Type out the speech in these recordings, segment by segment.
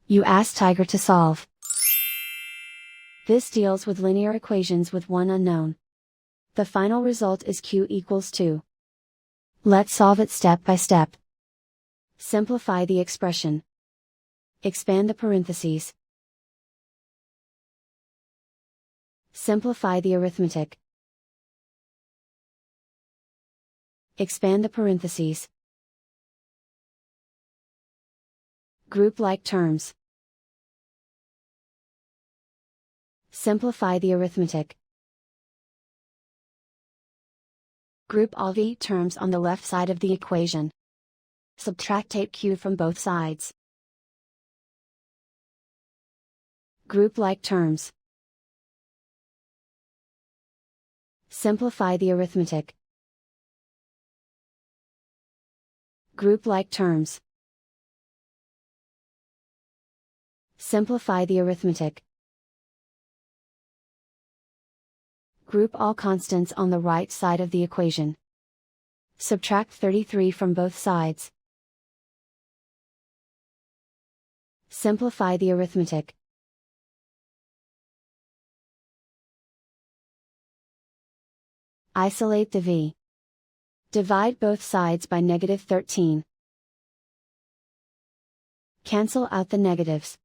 You ask Tiger to solve. This deals with linear equations with one unknown. The final result is q equals 2. Let's solve it step by step. Simplify the expression. Expand the parentheses. Simplify the arithmetic. Expand the parentheses. Group like terms. Simplify the arithmetic. Group all v terms on the left side of the equation. Subtract 8q from both sides. Group like terms. Simplify the arithmetic. Group like terms. Simplify the arithmetic. Group all constants on the right side of the equation. Subtract 33 from both sides. Simplify the arithmetic. Isolate the v. Divide both sides by -13. Cancel out the negatives.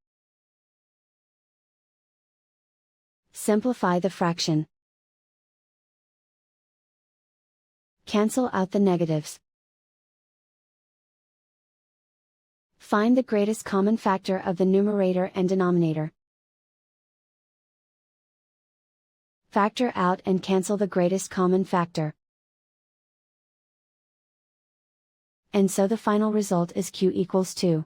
Simplify the fraction. Cancel out the negatives. Find the greatest common factor of the numerator and denominator. Factor out and cancel the greatest common factor. And so the final result is q equals 2.